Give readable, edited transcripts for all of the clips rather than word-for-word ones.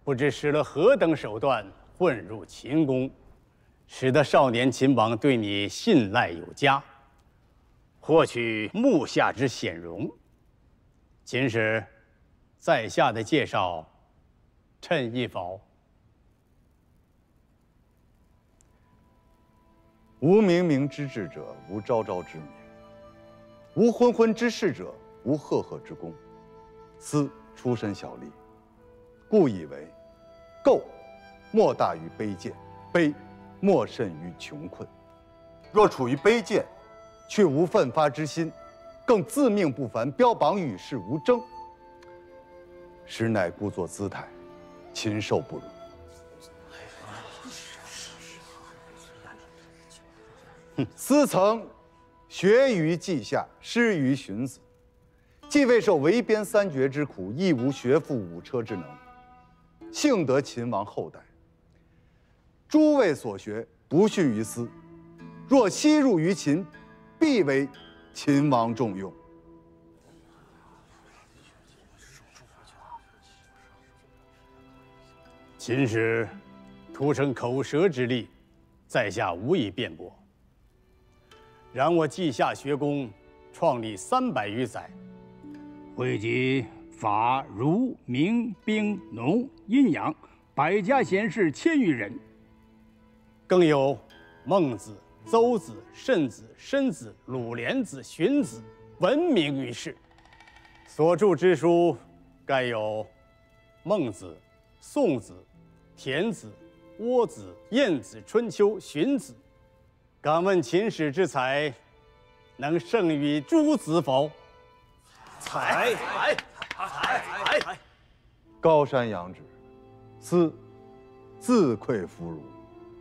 不知使了何等手段混入秦宫，使得少年秦王对你信赖有加，获取目下之显荣。秦使，在下的介绍，称意否？无冥冥之志者，无昭昭之明；无昏昏之事者，无赫赫之功。斯出身小吏，故以为垢莫大于卑贱，卑莫甚于穷困。若处于卑贱，却无奋发之心，更自命不凡，标榜与世无争，实乃故作姿态，禽兽不如。斯曾学于稷下，师于荀子，既未受围边三绝之苦，亦无学富五车之能，幸得秦王后代。诸位所学，不逊于斯。若悉入于秦，必为秦王重用。秦使徒逞口舌之力，在下无以辩驳。然我稷下学宫，创立300余载，汇集法、儒、明、兵、农、阴阳100家贤士1000余人，更有孟子、邹子、慎子、申子、鲁连子、荀子，闻名于世。所著之书，盖有孟子、宋子、田子、窝子、晏子、春秋、荀子。敢问秦使之才，能胜于诸子否？才。高山仰止，斯自愧弗如。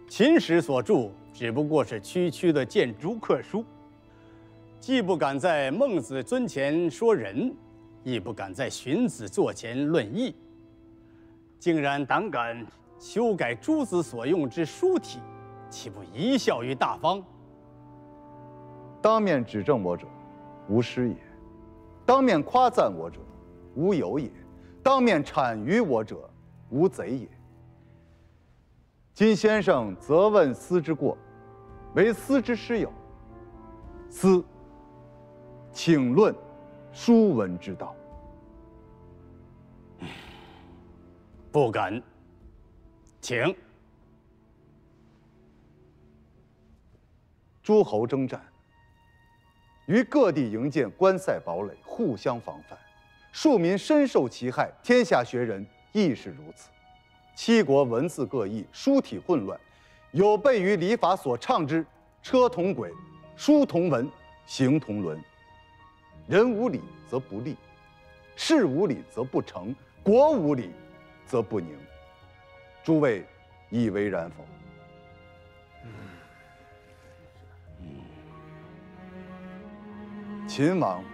秦使所著只不过是区区的谏逐客书，既不敢在孟子尊前说仁，亦不敢在荀子座前论义，竟然胆敢修改诸子所用之书体，岂不贻笑于大方？当面指正我者，无师也；当面夸赞我者，无有也；当面谄谀我者，无贼也。今先生责问斯之过，为斯之师友，斯请论书文之道。不敢，请。诸侯征战，于各地营建关塞堡垒，互相防范，庶民深受其害。天下学人亦是如此。七国文字各异，书体混乱，有悖于礼法所倡之车同轨，书同文，行同伦。人无礼则不立，事无礼则不成，国无礼则不宁。诸位以为然否？秦王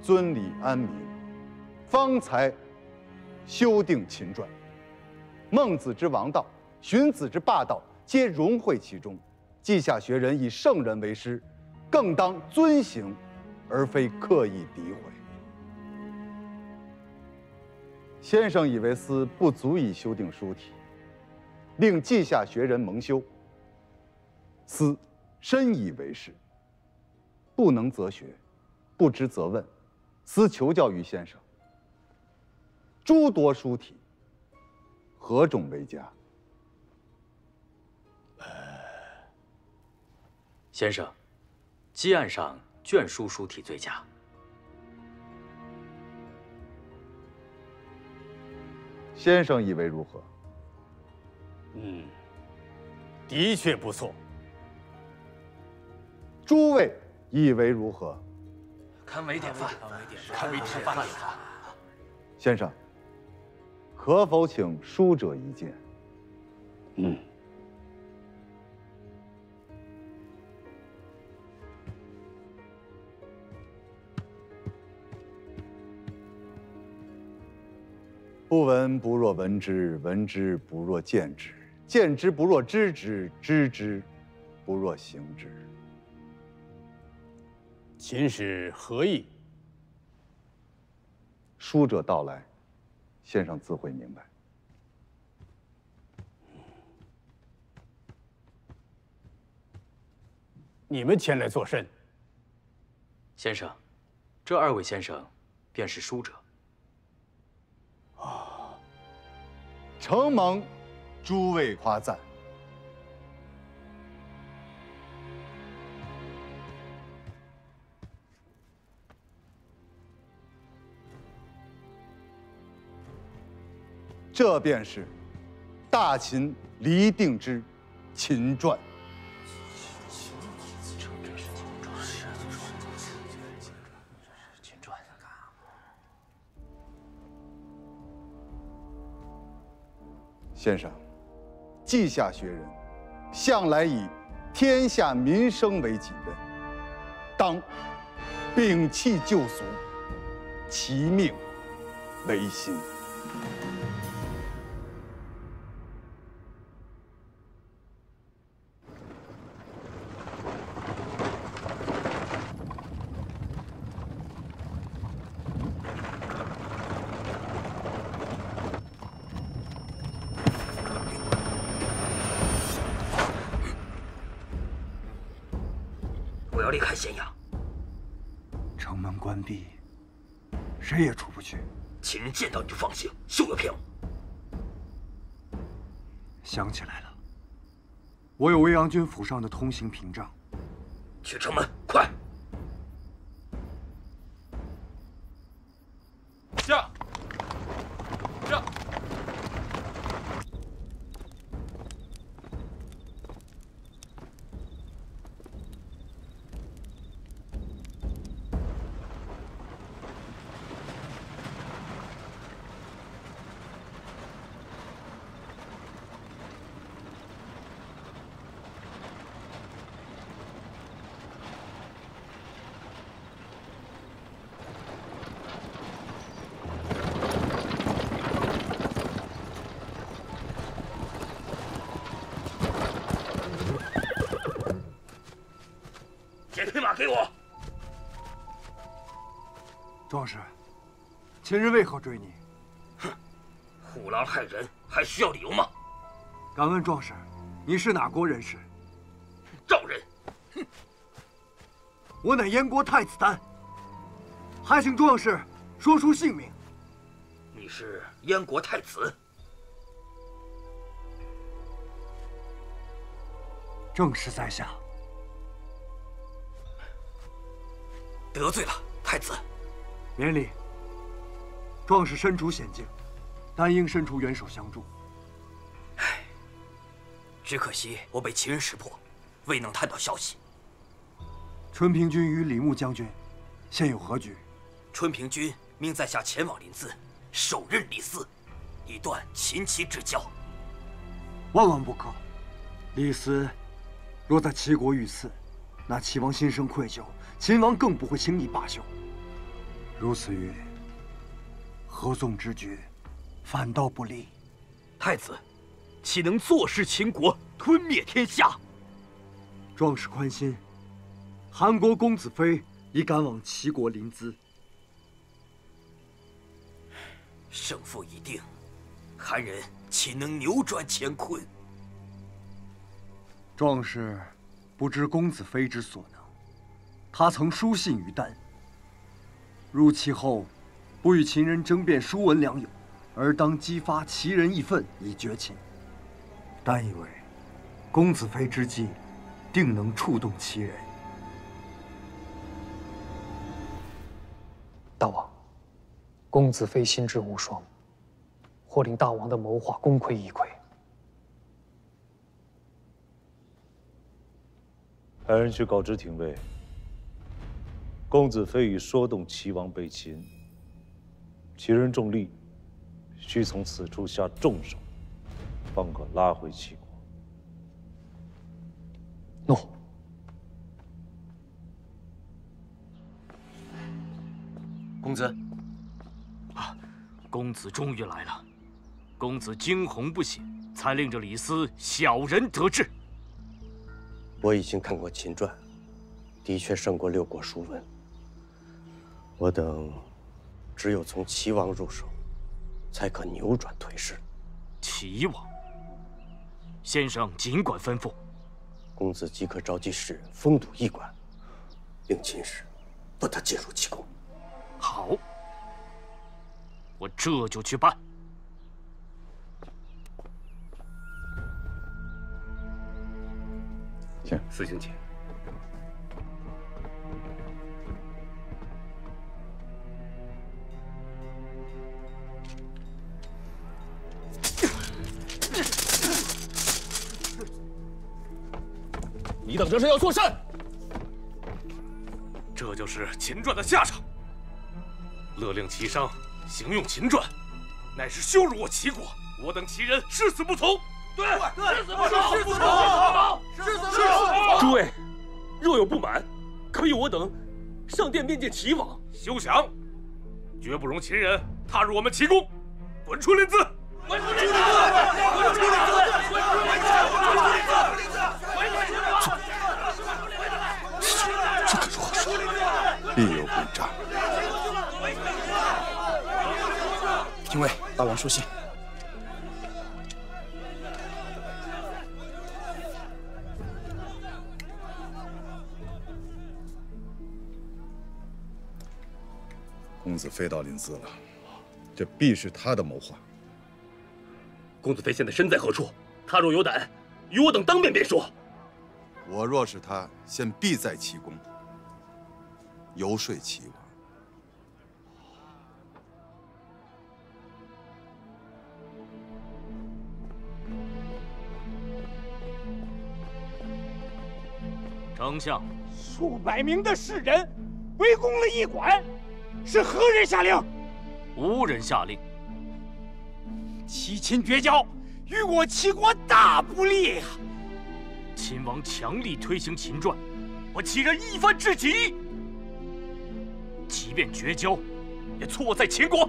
尊礼安民，方才修订秦传。孟子之王道，荀子之霸道，皆融汇其中。稷下学人以圣人为师，更当遵行，而非刻意诋毁。先生以为斯不足以修订书体，令稷下学人蒙羞，斯深以为是。不能则学，不知则问，斯求教于先生。诸多书体，何种为佳？先生，基案上卷书书体最佳。先生以为如何？的确不错。诸位以为如何？堪为典范，堪为典范。先生，可否请书者一见？不闻不若闻之，闻之不若见之，见之不若知之，知之不若行之。秦使何意？书者到来，先生自会明白。你们前来作甚？先生，这2位先生便是书者。承蒙诸位夸赞。这便是大秦黎定之《秦传》。先生，稷下学人向来以天下民生为己任，当摒弃旧俗，其命维新。我要离开咸阳。城门关闭，谁也出不去。秦人见到你就放行，休要骗我。想起来了，我有未央军府上的通行屏障。去城门，快！驾！驾！铁腿马给我！壮士，秦人为何追你？哼，虎狼害人，还需要理由吗？敢问壮士，你是哪国人士？赵人。哼，我乃燕国太子丹，还请壮士说出姓名。你是燕国太子？正是在下。得罪了太子。免礼。壮士身处险境，但应伸出援手相助。唉，只可惜我被秦人识破，未能探到消息。春平君与李牧将军现有何局？春平君命在下前往临淄，手刃李斯，以断秦齐之交。万万不可！李斯若在齐国遇刺，那齐王心生愧疚，秦王更不会轻易罢休。如此曰，合纵之举，反倒不利。太子，岂能坐视秦国吞灭天下？壮士宽心，韩国公子非已赶往齐国临淄。胜负已定，韩人岂能扭转乾坤？壮士不知公子非之所能，他曾书信于丹。入齐后，不与秦人争辩书文良友，而当激发齐人义愤以绝秦。丹以为，公子非之计，定能触动齐人。大王，公子非心智无双，或令大王的谋划功亏一篑。派人去告知廷尉，公子非已说动齐王北秦，齐人重利，需从此处下重手，方可拉回齐国。诺。公子，啊，公子终于来了。公子惊鸿不醒，才令这李斯小人得志。我已经看过《秦传》，的确胜过6国书文。我等只有从齐王入手，才可扭转颓势。齐王，先生尽管吩咐。公子即可召集士人封堵驿馆，令秦使不得进入其宫。好，我这就去办。请司行请。你等这是要作甚？这就是秦传的下场。勒令齐商行用秦传，乃是羞辱我齐国。我等齐人誓死不从。对，誓死不从，誓死不从，誓死不从。诸位，若有不满，可以我等上殿面见齐王。休想！绝不容秦人踏入我们齐宫。滚出临淄！滚出临淄！滚出临淄！滚出临淄！滚出临淄！这可如何是好？必有诡诈。廷尉，大王书信。公子非到临淄了，这必是他的谋划。公子非现在身在何处？他若有胆，与我等当面便说。我若是他，现必在齐宫游说齐王。丞相，数百名的士人围攻了驿馆，是何人下令？无人下令。齐秦绝交，与我齐国大不利呀！秦王强力推行秦传，我齐人一番至极。即便绝交，也错在秦国。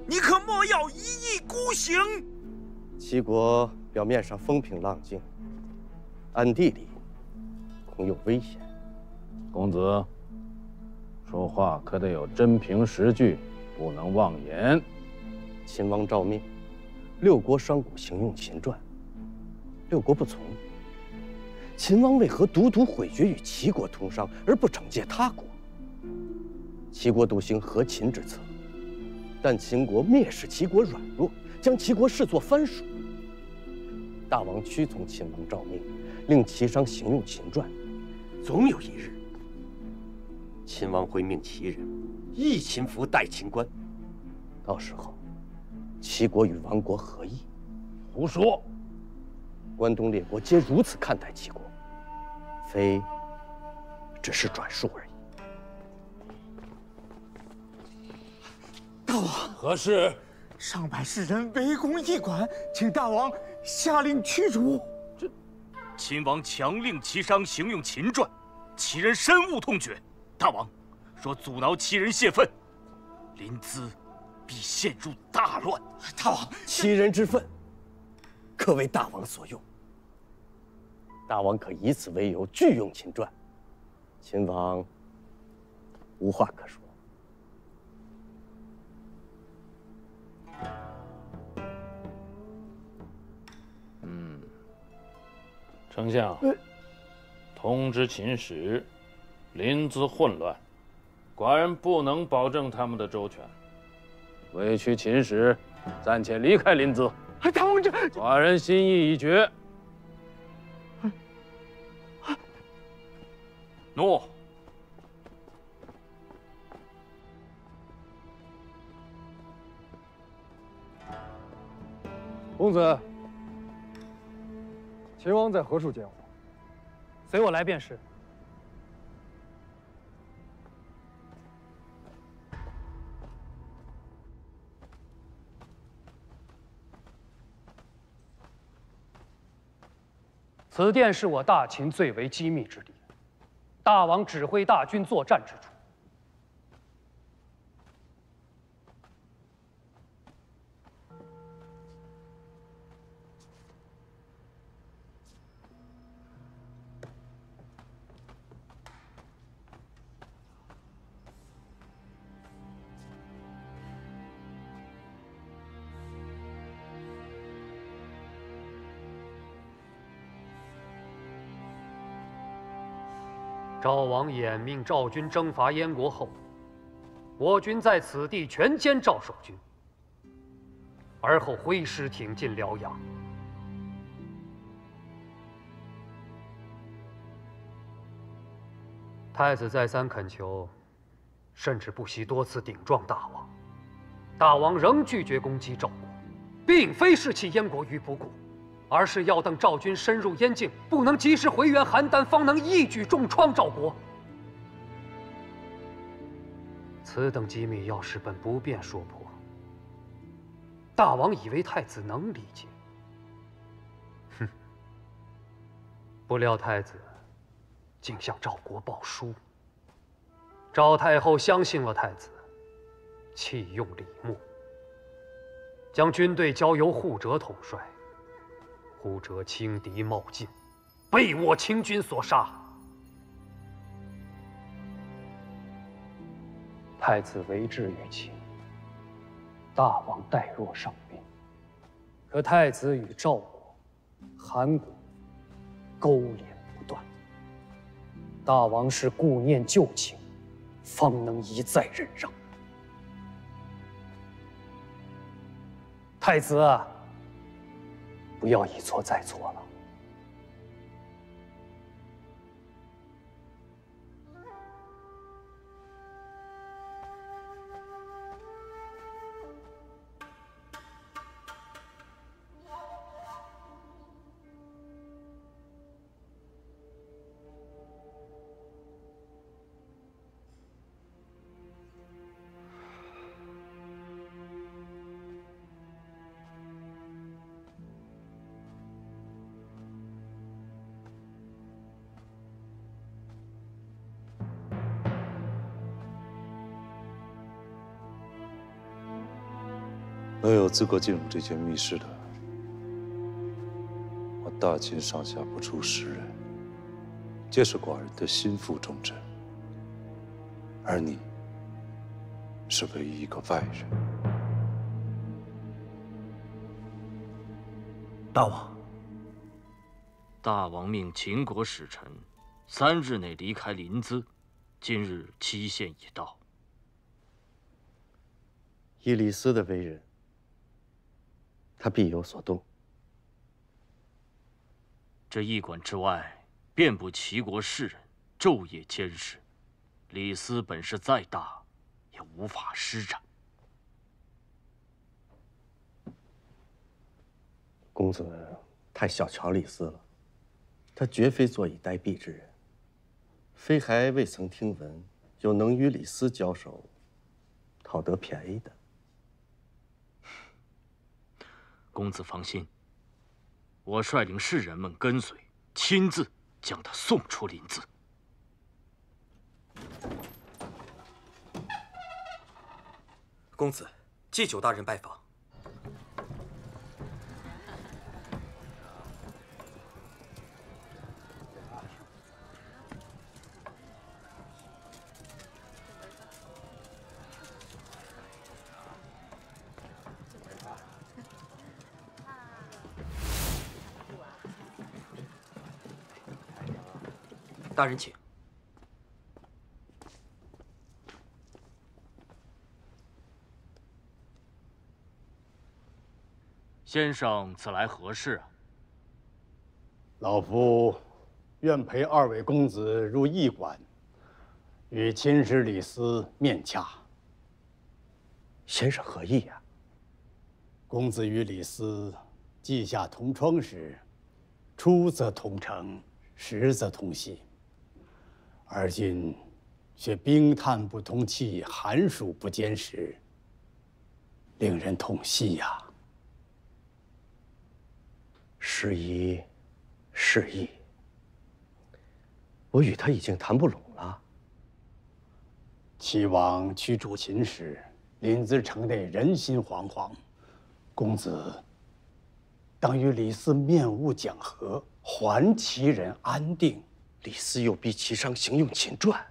你可莫要一意孤行。齐国表面上风平浪静，暗地里恐有危险。公子，说话可得有真凭实据，不能妄言。秦王诏命，六国商贾行用秦传，六国不从。秦王为何独独毁绝与齐国通商，而不惩戒他国？齐国笃行和秦之策，但秦国蔑视齐国软弱，将齐国视作藩属。大王屈从秦王诏命，令齐商行用秦传，总有一日，秦王会命齐人议秦服，代秦官。到时候，齐国与亡国何异？胡说！关东列国皆如此看待齐国，非只是转述而已。大王，何事？上百士人围攻驿馆，请大王下令驱逐。秦王强令齐商行用秦传，齐人深恶痛绝。大王若阻挠齐人泄愤，临淄必陷入大乱。大王，齐人之愤，可为大王所用。大王可以此为由拒用秦传，秦王无话可说。丞相，通知秦使，临淄混乱，寡人不能保证他们的周全，委屈秦使暂且离开临淄。大王，寡人心意已决。诺。公子，秦王在何处见我？随我来便是。此殿是我大秦最为机密之地，大王指挥大军作战之处。赵王衍命赵军征伐燕国后，我军在此地全歼赵守军，而后挥师挺进辽阳。太子再三恳求，甚至不惜多次顶撞大王，大王仍拒绝攻击赵国，并非视其燕国于不顾，而是要等赵军深入燕境，不能及时回援邯郸，方能一举重创赵国。此等机密要是本不便说破，大王以为太子能理解？哼！不料太子竟向赵国报书。赵太后相信了太子，弃用李牧，将军队交由护哲统帅。护哲轻敌冒进，被我清军所杀。太子为之于情，大王待若上宾。可太子与赵国、韩国勾连不断，大王是顾念旧情，方能一再忍让。太子啊，不要一错再错了。能有资格进入这间密室的，我大秦上下不出10人，皆是寡人的心腹重臣，而你是唯一一个外人。大王，大王命秦国使臣3日内离开临淄，今日期限已到。以李斯的为人，他必有所动。这驿馆之外，遍布齐国士人，昼夜监视。李斯本事再大，也无法施展。公子太小瞧李斯了，他绝非坐以待毙之人。非还未曾听闻有能与李斯交手，讨得便宜的。公子放心，我率领士人们跟随，亲自将他送出临淄。公子，祭酒大人拜访。大人请。先生此来何事啊？老夫愿陪2位公子入驿馆，与秦使李斯面洽。先生何意呀？公子与李斯稷下同窗时，出则同城，食则同席。而今却冰炭不通气，寒暑不兼时，令人痛惜呀。事宜，事宜。我与他已经谈不拢了。齐王驱逐秦时，临淄城内人心惶惶，公子当与李斯面晤讲和，还齐人安定。李斯又逼齐商行用秦传，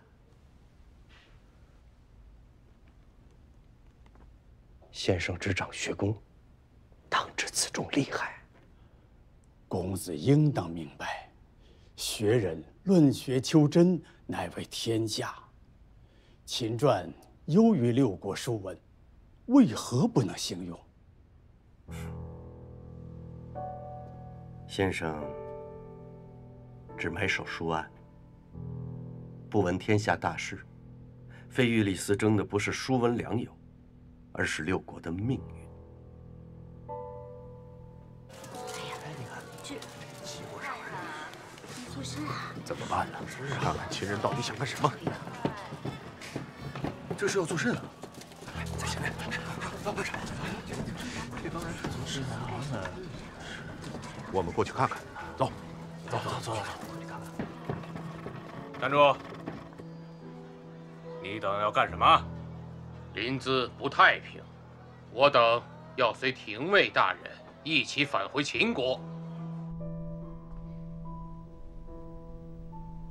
先生执掌学宫，当知此中利害。公子应当明白，学人论学求真，乃为天下。秦传优于六国书文，为何不能行用？先生只埋首书案，不闻天下大事。非玉李斯争的不是书文良友，而是六国的命运。 做事啊！怎么办呢？看看秦人到底想干什么。这是要做甚啊？在前面，快快快！这帮人是做事呢。我们过去看看。走，走。你看看。站住！你等要干什么？临淄不太平，我等要随廷尉大人一起返回秦国。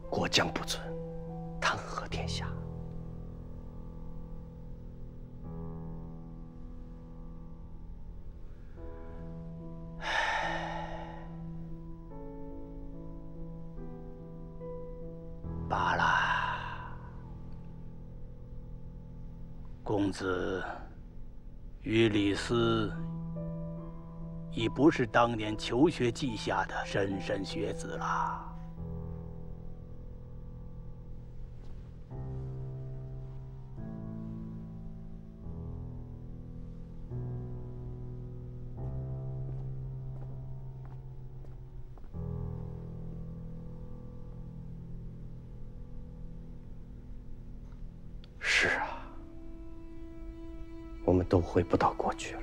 国将不存，谈何天下？罢了，公子与李斯已不是当年求学稷下的莘莘学子了。 是啊，我们都回不到过去了。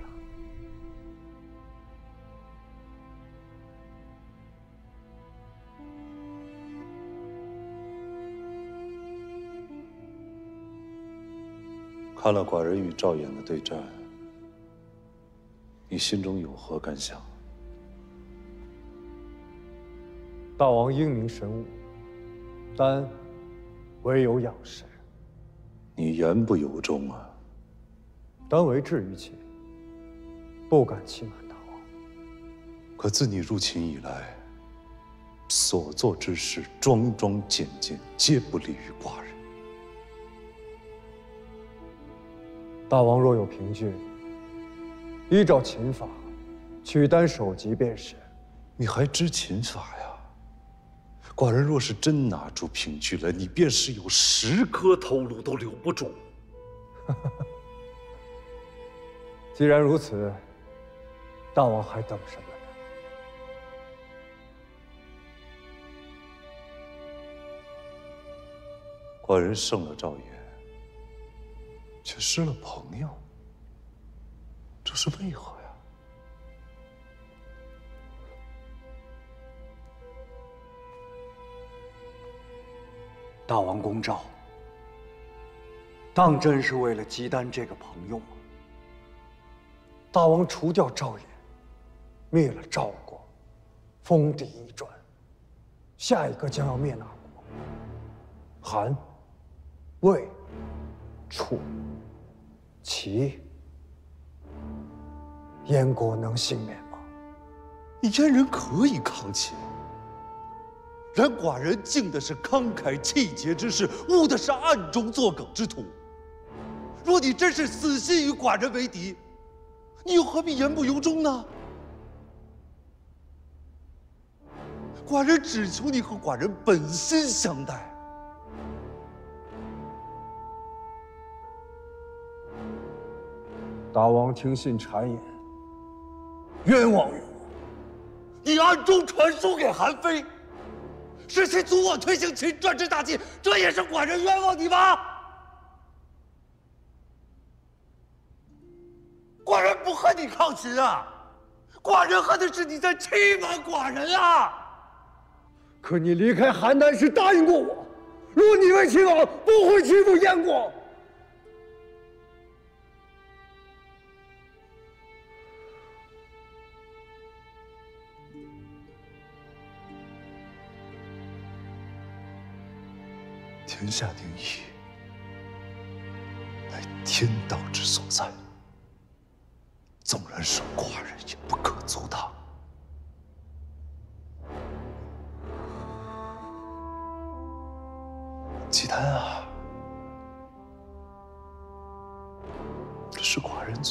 看了寡人与赵衍的对战，你心中有何感想？大王英明神武，但唯有仰视。 你言不由衷啊！当为至于其，不敢欺瞒大王。可自你入秦以来，所做之事桩桩件件，皆不利于寡人。大王若有凭据，依照秦法，取单首级便是。你还知秦法呀？ 寡人若是真拿出凭据来，你便是有10颗头颅都留不住。既然如此，大王还等什么呢？寡人胜了赵衍，却失了朋友，这是为何呀？ 大王公赵，当真是为了姬丹这个朋友吗？大王除掉赵衍，灭了赵国，封地一转，下一个将要灭哪国？韩、魏、楚、齐，燕国能幸免吗？你燕人可以抗秦。 然寡人敬的是慷慨气节之士，恶的是暗中作梗之徒。若你真是死心与寡人为敌，你又何必言不由衷呢？寡人只求你和寡人本心相待。大王听信谗言，冤枉于我。你暗中传书给韩非。 是其阻我推行秦传之大计，这也是寡人冤枉你吗？寡人不恨你抗秦啊，寡人恨的是你在欺瞒寡人啊！可你离开邯郸时答应过我，若你为秦王，不会欺负燕国。天下定义，乃天道之所在。纵然是寡人，也不可阻挡。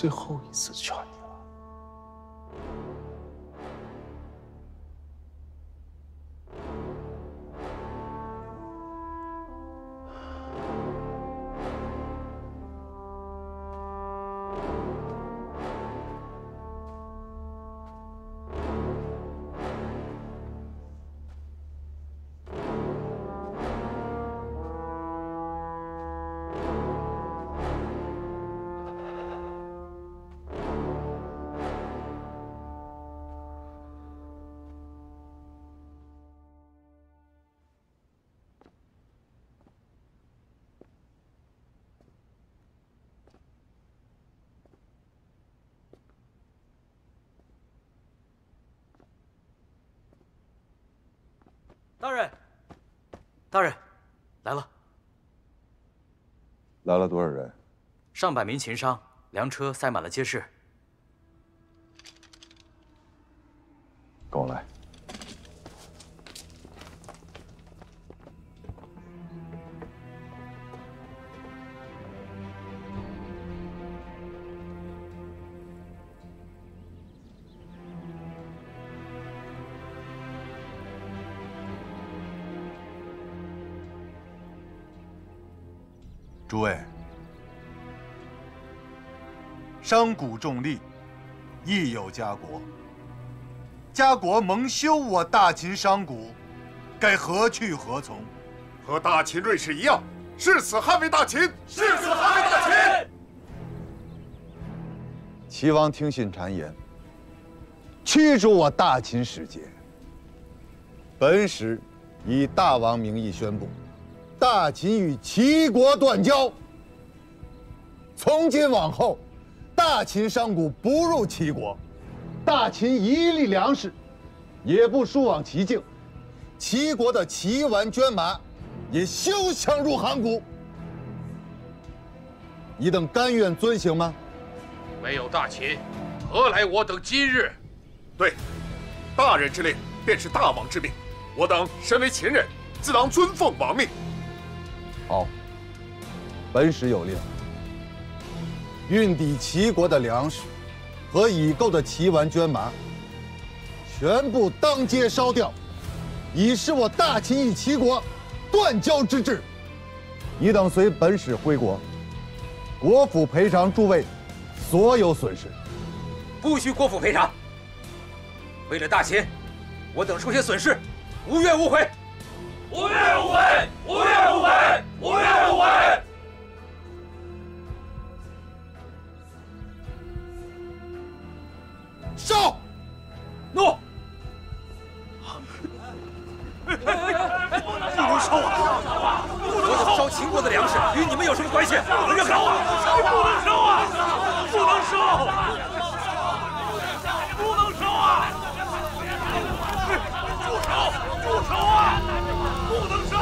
最后一次劝你了。大人，大人，来了。来了多少人？上百名秦商，粮车塞满了街市。跟我来。诸位，商贾重利，亦有家国。家国蒙羞我大秦商贾，该何去何从？和大秦瑞士一样，誓死捍卫大秦！誓死捍卫大秦！齐王听信谗言，驱逐我大秦使节。本使以大王名义宣布，大秦与齐国断交。从今往后，大秦商贾不入齐国，大秦一粒粮食也不输往齐境，齐国的齐丸捐马也休想入函谷。你等甘愿遵行吗？没有大秦，何来我等今日？对，大人之令便是大王之命，我等身为秦人，自当遵奉王命。好，本使有令，运抵齐国的粮食和已购的齐丸捐马，全部当街烧掉，以示我大秦与齐国断交之志。你等随本使归国，国府赔偿诸位所有损失。不需国府赔偿。为了大秦，我等受些损失，无怨无悔。无怨无悔，无怨无悔，无怨无悔。烧！怒！不能烧啊！我等烧秦国的粮食，与你们有什么关系？不能烧啊！不能烧啊！不能烧！不能烧啊！住手！住手啊！不能烧！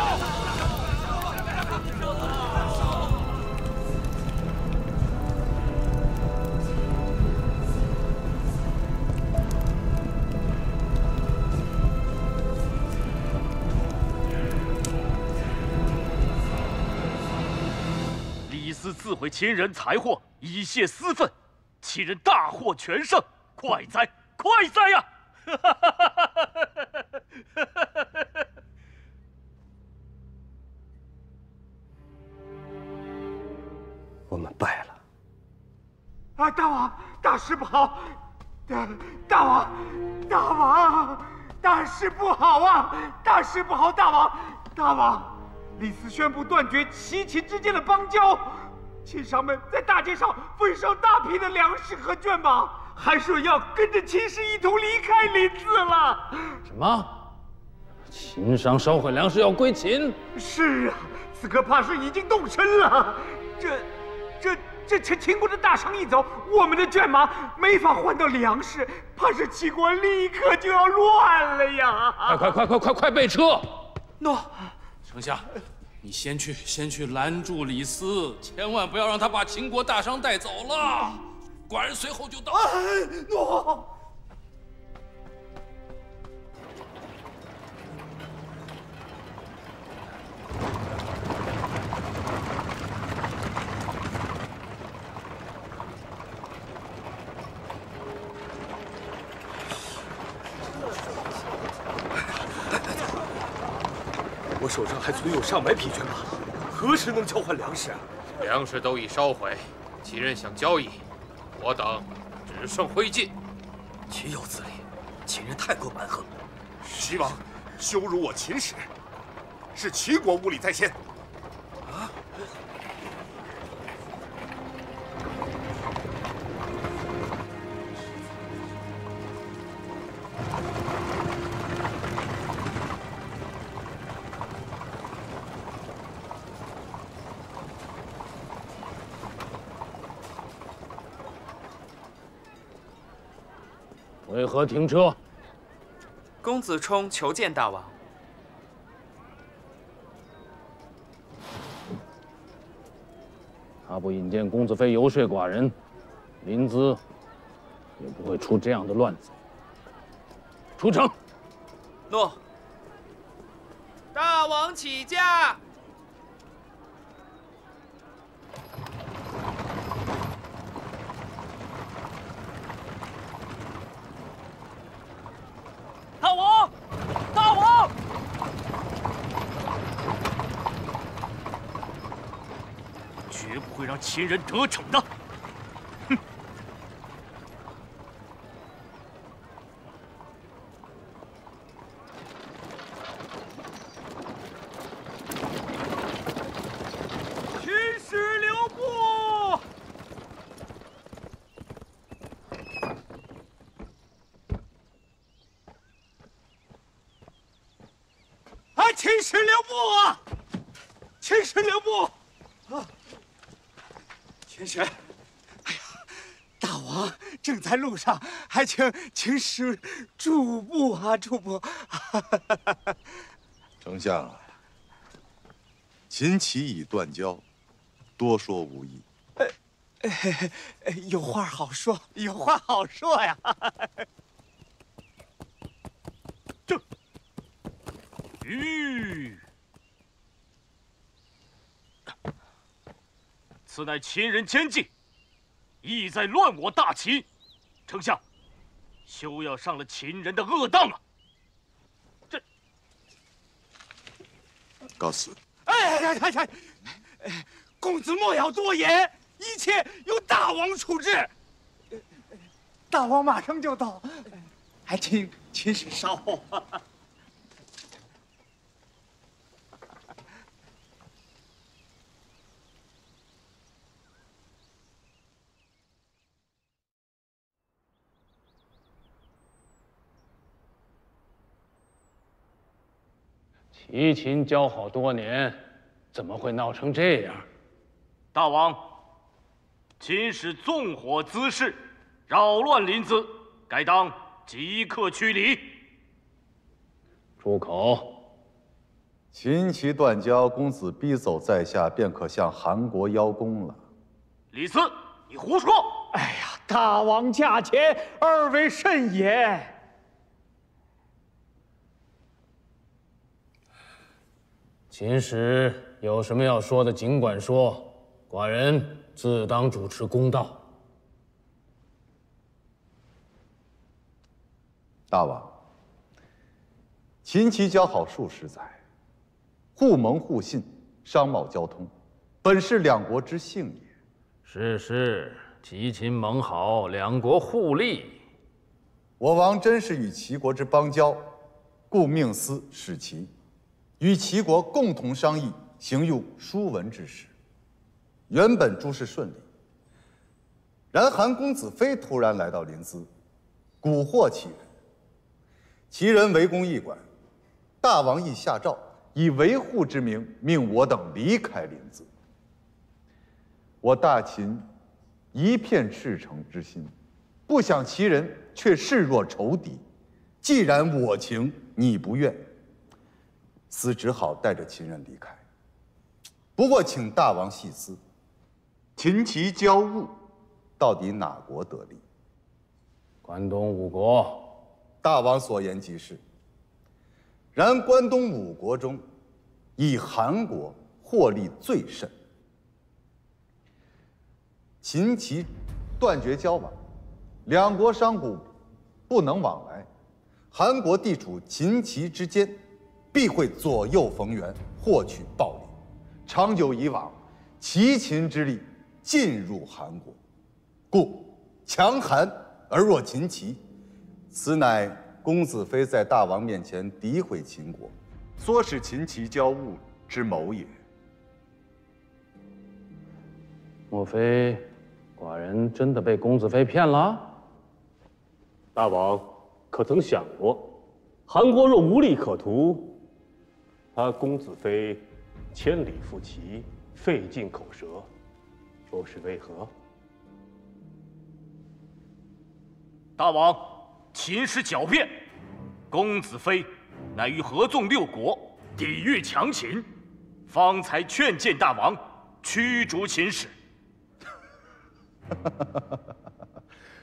李斯自毁秦人财货，以泄私愤，秦人大获全胜，快哉，快哉呀！我们败了。啊，大王，大事不好！大王，大事不好啊！大事不好，大王！李斯宣布断绝齐秦之间的邦交，秦商们在大街上焚烧大批的粮食和绢马，还说要跟着秦氏一同离开临淄了。什么？秦商烧毁粮食要归秦？是啊，此刻怕是已经动身了。这秦国的大商一走，我们的绢马没法换到粮食，怕是齐国立刻就要乱了呀！快备车！诺，丞相，你先去拦住李斯，千万不要让他把秦国大商带走了。寡人随后就到。诺。手上还存有上百匹骏马，何时能交换粮食啊？粮食都已烧毁，齐人想交易，我等只剩灰烬。岂有此理！秦人太过蛮横。齐王羞辱我秦氏，是齐国无礼在先。啊！为何停车？公子冲求见大王。他不引荐公子非游说寡人，临淄也不会出这样的乱子。出城。诺。大王起驾。大王，大王！绝不会让秦人得逞的！哼！秦使留步！秦使留步啊！秦使留步！啊！秦使，哎呀，大王正在路上，还请秦使助步啊，助步！丞相啊，秦齐已断交，多说无益。有话好说，有话好说呀！此乃秦人奸计，意在乱我大齐。丞相，休要上了秦人的恶当啊！这，告辞。哎，公子莫要多言，一切由大王处置。大王马上就到，还请秦使稍后。齐秦交好多年，怎么会闹成这样？大王，秦使纵火滋事，扰乱临淄，该当即刻驱离。出口。秦齐断交，公子逼走在下，便可向韩国邀功了。李斯，你胡说！哎呀，大王驾前，二位慎言。秦使有什么要说的，尽管说，寡人自当主持公道。大王，秦齐交好数十载，互盟互信，商贸交通，本是两国之幸也。是，齐秦盟好，两国互利。我王真是与齐国之邦交，故命司使齐。与齐国共同商议行用书文之事，原本诸事顺利。然韩公子非突然来到临淄，蛊惑齐人，齐人围攻驿馆，大王亦下诏以维护之名，命我等离开临淄。我大秦一片赤诚之心，不想齐人却视若仇敌。既然我情你不愿，司只好带着秦人离开。不过，请大王细思，秦齐交恶，到底哪国得利？关东五国。大王所言极是。然关东五国中，以韩国获利最甚。秦齐断绝交往，两国商贾不能往来，韩国地处秦齐之间。必会左右逢源，获取暴利，长久以往，齐秦之力尽入韩国，故强韩而弱秦齐，此乃公子非在大王面前诋毁秦国，唆使秦齐交恶之谋也。莫非寡人真的被公子非骗了？大王可曾想过，韩国若无利可图，他公子非千里赴齐，费尽口舌，又是为何？大王，秦时狡辩，公子非乃欲合纵六国，抵御强秦，方才劝谏大王驱逐秦使。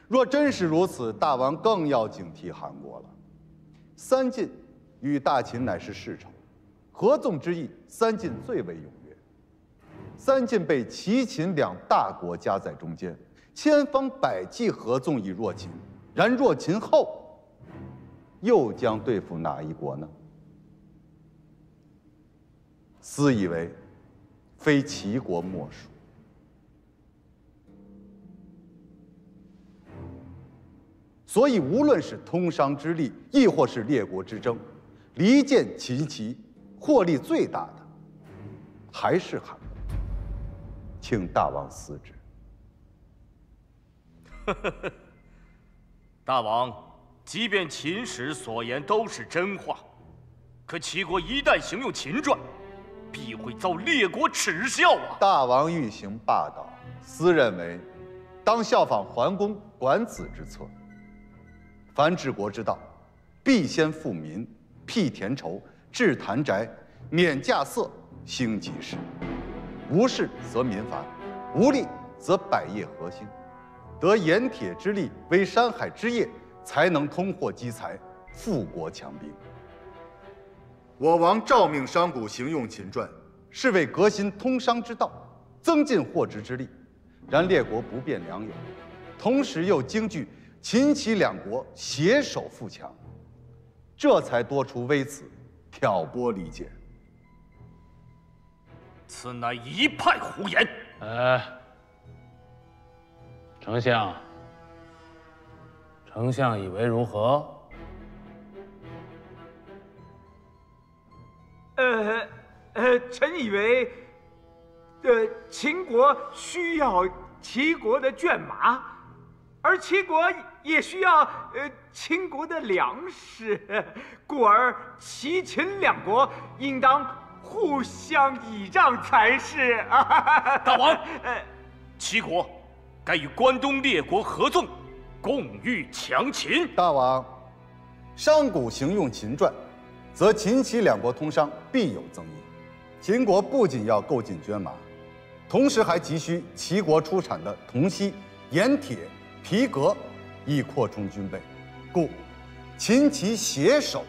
若真是如此，大王更要警惕韩国了。三晋与大秦乃是世仇，合纵之意，三晋最为踊跃。三晋被齐秦两大国夹在中间，千方百计合纵以弱秦。然弱秦后，又将对付哪一国呢？私以为，非齐国莫属。所以，无论是通商之利，亦或是列国之争，离间秦齐，获利最大的还是韩国。请大王思之。大王，即便秦使所言都是真话，可齐国一旦行用秦传，必会遭列国耻笑啊！大王欲行霸道，私认为，当效仿桓公管子之策。凡治国之道，必先富民，辟田畴，治坛宅，免稼色，兴集市。无事则民繁，无利则百业和兴。得盐铁之利，为山海之业，才能通货积财，富国强兵。我王诏命商贾行用秦传，是为革新通商之道，增进货殖之力。然列国不辨良友，同时又惊惧秦齐两国携手富强，这才多出微词，挑拨离间。此乃一派胡言。丞相以为如何？臣以为，秦国需要齐国的卷马，而齐国也需要秦国的粮食，故而齐秦两国应当互相倚仗才是。大王，齐国该与关东列国合纵，共御强秦。大王，商贾行用秦传，则秦齐两国通商必有增益。秦国不仅要购进绢马，同时还急需齐国出产的铜锡、盐铁、皮革，以扩充军备。故秦齐携手，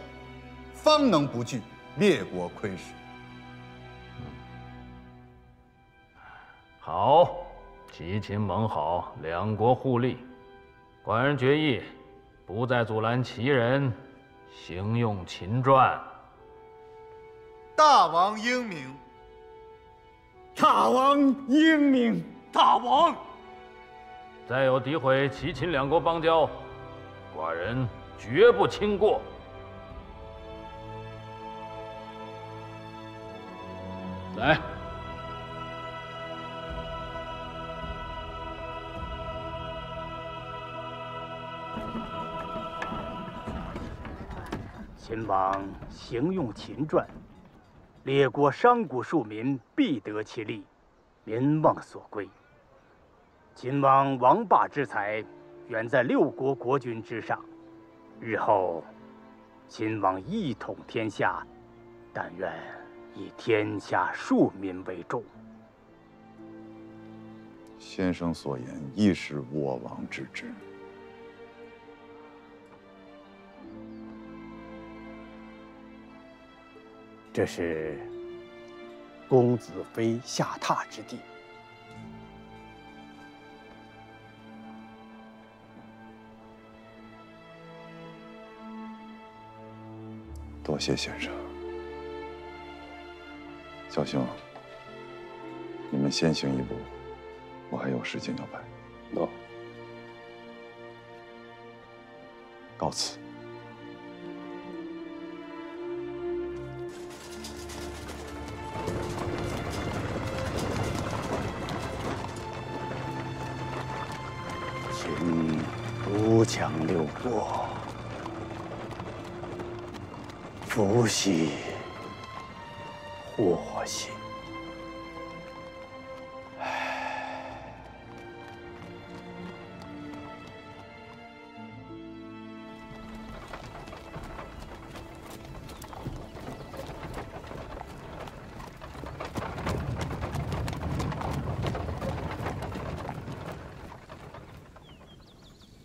方能不惧列国窥视。好，齐秦盟好，两国互利。寡人决议，不再阻拦齐人行用秦传。大王英明。大王英明。大王，再有诋毁齐秦两国邦交，寡人绝不轻过。来。秦王行用秦传，列国商贾庶民必得其利，民望所归。秦王王霸之才，远在六国国君之上。日后，秦王一统天下，但愿以天下庶民为重。先生所言亦是我王之志。这是公子非下榻之地。多谢先生。小兄，你们先行一步，我还有事情要办。诺。告辞。请都强六国，福兮祸兮。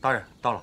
大人到了。